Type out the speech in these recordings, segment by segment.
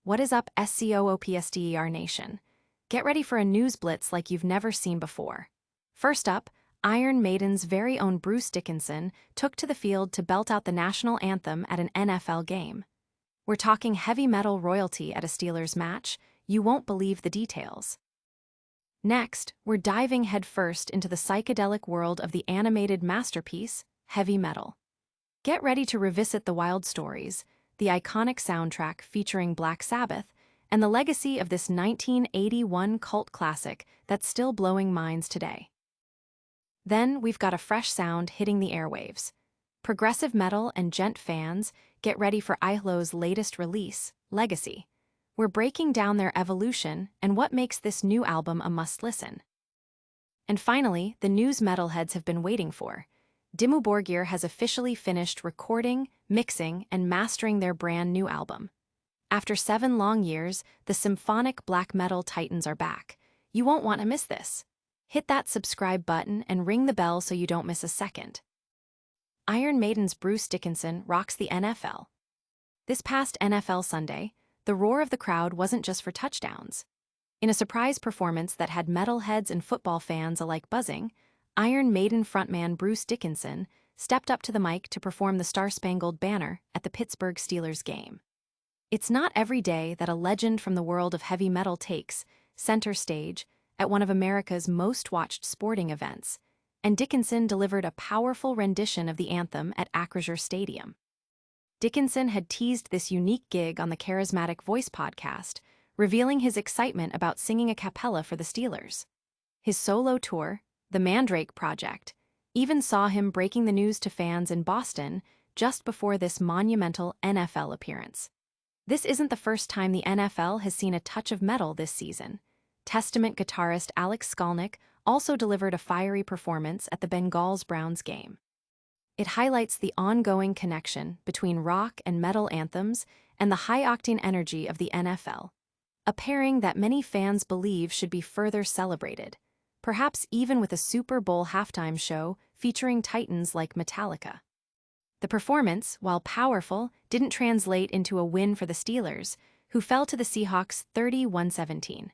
What is up, SCOOPSDER Nation? Get ready for a news blitz like you've never seen before. First up, Iron Maiden's very own Bruce Dickinson took to the field to belt out the national anthem at an NFL game. We're talking heavy metal royalty at a Steelers match. You won't believe the details. Next, we're diving headfirst into the psychedelic world of the animated masterpiece, heavy metal. Get ready to revisit the wild stories, the iconic soundtrack featuring Black Sabbath, and the legacy of this 1981 cult classic that's still blowing minds today. Then we've got a fresh sound hitting the airwaves. Progressive metal and gent fans, get ready for Ihlo's latest release, Legacy. We're breaking down their evolution and what makes this new album a must-listen. And finally, the news metalheads have been waiting for. Dimmu Borgir has officially finished recording, mixing, and mastering their brand new album. After 7 long years, the symphonic black metal titans are back. You won't want to miss this. Hit that subscribe button and ring the bell so you don't miss a second. Iron Maiden's Bruce Dickinson rocks the NFL. This past NFL Sunday, the roar of the crowd wasn't just for touchdowns. In a surprise performance that had metalheads and football fans alike buzzing, Iron Maiden frontman Bruce Dickinson stepped up to the mic to perform the Star-Spangled Banner at the Pittsburgh Steelers game. It's not every day that a legend from the world of heavy metal takes center stage at one of America's most-watched sporting events, and Dickinson delivered a powerful rendition of the anthem at Acrisure Stadium. Dickinson had teased this unique gig on the Charismatic Voice podcast, revealing his excitement about singing a cappella for the Steelers. His solo tour, The Mandrake Project, even saw him breaking the news to fans in Boston just before this monumental NFL appearance. This isn't the first time the NFL has seen a touch of metal this season. Testament guitarist Alex Skolnick also delivered a fiery performance at the Bengals-Browns game. It highlights the ongoing connection between rock and metal anthems and the high-octane energy of the NFL, a pairing that many fans believe should be further celebrated, perhaps even with a Super Bowl halftime show featuring titans like Metallica. The performance, while powerful, didn't translate into a win for the Steelers, who fell to the Seahawks 31-17.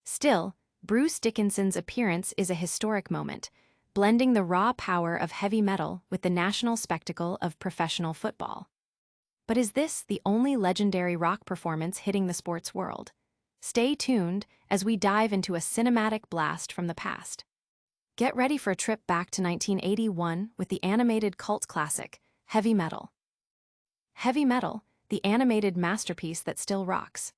Still, Bruce Dickinson's appearance is a historic moment, blending the raw power of heavy metal with the national spectacle of professional football. But is this the only legendary rock performance hitting the sports world? Stay tuned as we dive into a cinematic blast from the past. Get ready for a trip back to 1981 with the animated cult classic, Heavy Metal. Heavy Metal, the animated masterpiece that still rocks.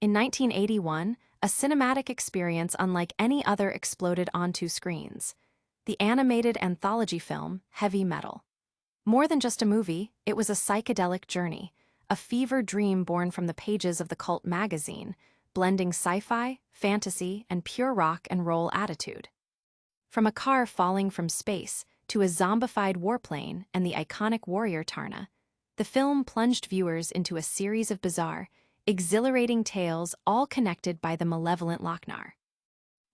In 1981, a cinematic experience unlike any other exploded onto screens. The animated anthology film, Heavy Metal. More than just a movie, it was a psychedelic journey, a fever dream born from the pages of the cult magazine, blending sci-fi, fantasy, and pure rock and roll attitude. From a car falling from space to a zombified warplane and the iconic warrior Tarna, the film plunged viewers into a series of bizarre, exhilarating tales all connected by the malevolent Lochnar.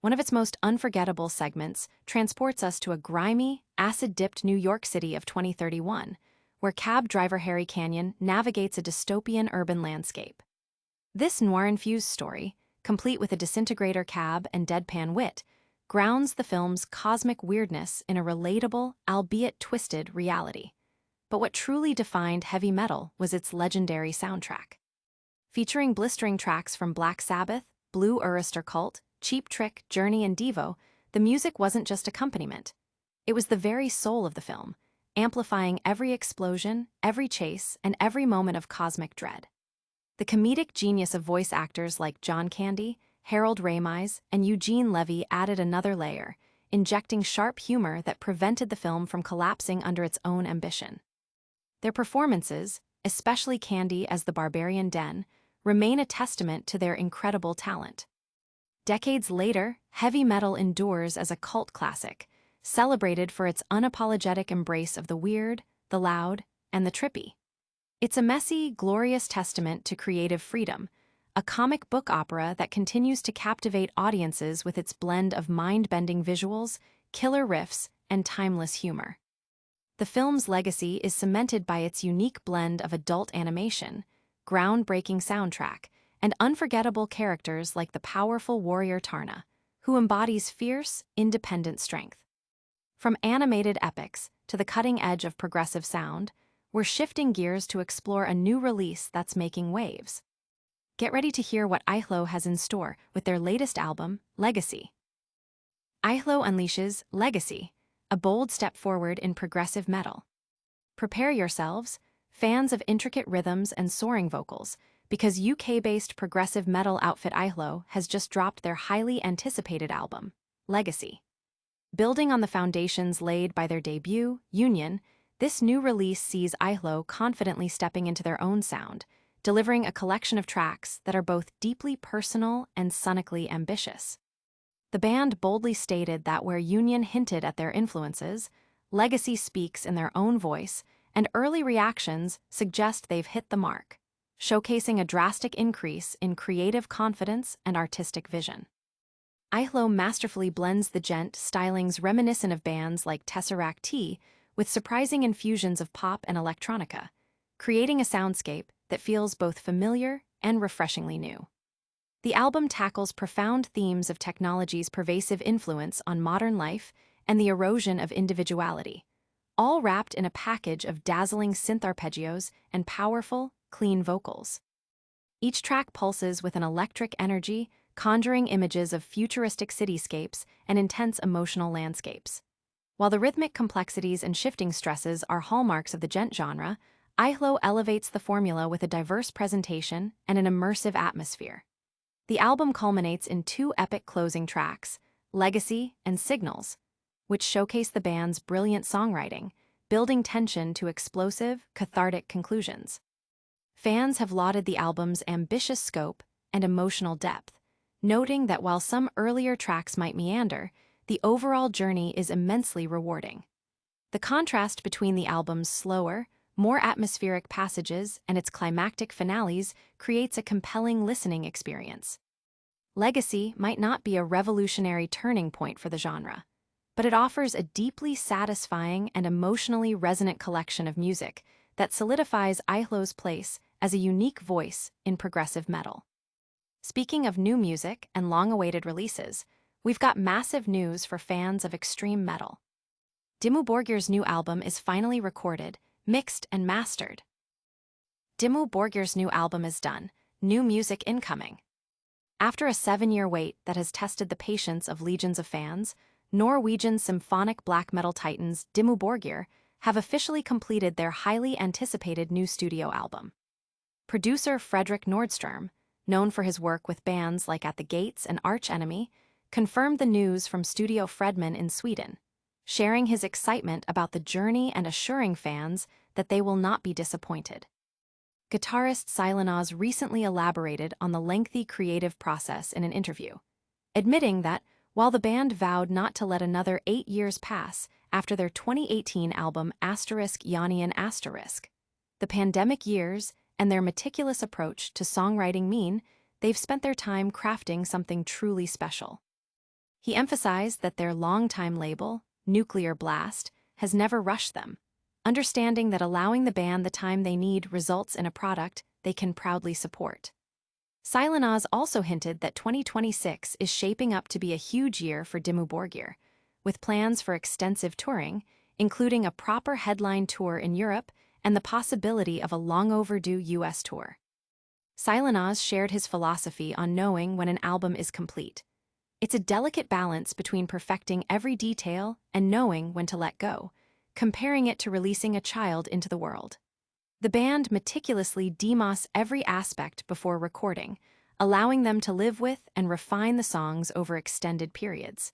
One of its most unforgettable segments transports us to a grimy, acid-dipped New York City of 2031, where cab driver Harry Canyon navigates a dystopian urban landscape. This noir-infused story, complete with a disintegrator cab and deadpan wit, grounds the film's cosmic weirdness in a relatable, albeit twisted, reality. But what truly defined heavy metal was its legendary soundtrack. Featuring blistering tracks from Black Sabbath, Blue Oyster Cult, Cheap Trick, Journey, and Devo, the music wasn't just accompaniment. It was the very soul of the film, amplifying every explosion, every chase, and every moment of cosmic dread. The comedic genius of voice actors like John Candy, Harold Ramis, and Eugene Levy added another layer, injecting sharp humor that prevented the film from collapsing under its own ambition. Their performances, especially Candy as the Barbarian Den, remain a testament to their incredible talent. Decades later, heavy metal endures as a cult classic, celebrated for its unapologetic embrace of the weird, the loud, and the trippy. It's a messy, glorious testament to creative freedom, a comic book opera that continues to captivate audiences with its blend of mind-bending visuals, killer riffs, and timeless humor. The film's legacy is cemented by its unique blend of adult animation, groundbreaking soundtrack, and unforgettable characters like the powerful warrior Tarna, who embodies fierce, independent strength. From animated epics to the cutting edge of progressive sound, we're shifting gears to explore a new release that's making waves. Get ready to hear what Ihlo has in store with their latest album, Legacy. Ihlo unleashes Legacy, a bold step forward in progressive metal. Prepare yourselves, fans of intricate rhythms and soaring vocals, because UK-based progressive metal outfit Ihlo has just dropped their highly anticipated album, Legacy. Building on the foundations laid by their debut, Union, this new release sees Ihlo confidently stepping into their own sound, delivering a collection of tracks that are both deeply personal and sonically ambitious. The band boldly stated that where Union hinted at their influences, Legacy speaks in their own voice, and early reactions suggest they've hit the mark, showcasing a drastic increase in creative confidence and artistic vision. Ihlo masterfully blends the gent stylings reminiscent of bands like Tesseract T with surprising infusions of pop and electronica, creating a soundscape that feels both familiar and refreshingly new. The album tackles profound themes of technology's pervasive influence on modern life and the erosion of individuality, all wrapped in a package of dazzling synth arpeggios and powerful, clean vocals. Each track pulses with an electric energy, conjuring images of futuristic cityscapes and intense emotional landscapes. While the rhythmic complexities and shifting stresses are hallmarks of the gent genre, Ihlo elevates the formula with a diverse presentation and an immersive atmosphere. The album culminates in two epic closing tracks, Legacy and Signals, which showcase the band's brilliant songwriting, building tension to explosive, cathartic conclusions. Fans have lauded the album's ambitious scope and emotional depth, noting that while some earlier tracks might meander, the overall journey is immensely rewarding. The contrast between the album's slower, more atmospheric passages and its climactic finales creates a compelling listening experience. Legacy might not be a revolutionary turning point for the genre, but it offers a deeply satisfying and emotionally resonant collection of music that solidifies Ihlo's place as a unique voice in progressive metal. Speaking of new music and long-awaited releases, we've got massive news for fans of extreme metal. Dimmu Borgir's new album is finally recorded, mixed and mastered. Dimmu Borgir's new album is done, new music incoming. After a 7-year wait that has tested the patience of legions of fans, Norwegian symphonic black metal titans Dimmu Borgir have officially completed their highly anticipated new studio album. Producer Fredrik Nordstrom, known for his work with bands like At the Gates and Arch Enemy, confirmed the news from Studio Fredman in Sweden, sharing his excitement about the journey and assuring fans that they will not be disappointed. Guitarist Silenaz recently elaborated on the lengthy creative process in an interview, admitting that while the band vowed not to let another 8 years pass after their 2018 album *Yannian*, the pandemic years and their meticulous approach to songwriting mean they've spent their time crafting something truly special. He emphasized that their longtime label, Nuclear Blast, has never rushed them, understanding that allowing the band the time they need results in a product they can proudly support. Silenaz also hinted that 2026 is shaping up to be a huge year for Dimmu Borgir, with plans for extensive touring, including a proper headline tour in Europe and the possibility of a long-overdue US tour. Silenaz shared his philosophy on knowing when an album is complete. It's a delicate balance between perfecting every detail and knowing when to let go, comparing it to releasing a child into the world. The band meticulously demos every aspect before recording, allowing them to live with and refine the songs over extended periods.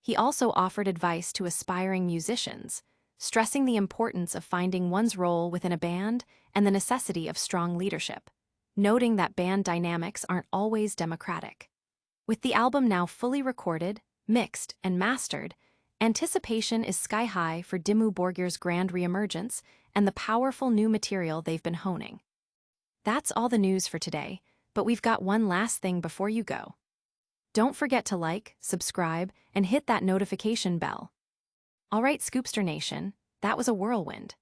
He also offered advice to aspiring musicians, stressing the importance of finding one's role within a band and the necessity of strong leadership, noting that band dynamics aren't always democratic. With the album now fully recorded, mixed, and mastered, anticipation is sky-high for Dimmu Borgir's grand reemergence and the powerful new material they've been honing. That's all the news for today, but we've got one last thing before you go. Don't forget to like, subscribe, and hit that notification bell. Alright, Scoopster Nation, that was a whirlwind.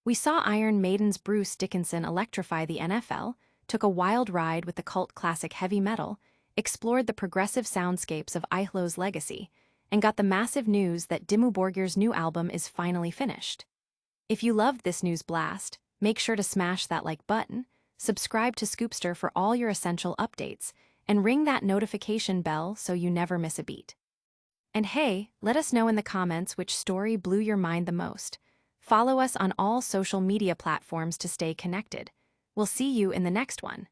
We saw Iron Maiden's Bruce Dickinson electrify the NFL, took a wild ride with the cult classic heavy metal, explored the progressive soundscapes of Ihlo's legacy, and got the massive news that Dimmu Borgir's new album is finally finished. If you loved this news blast, make sure to smash that like button, subscribe to Scoopster for all your essential updates, and ring that notification bell so you never miss a beat. And hey, let us know in the comments which story blew your mind the most. Follow us on all social media platforms to stay connected. We'll see you in the next one.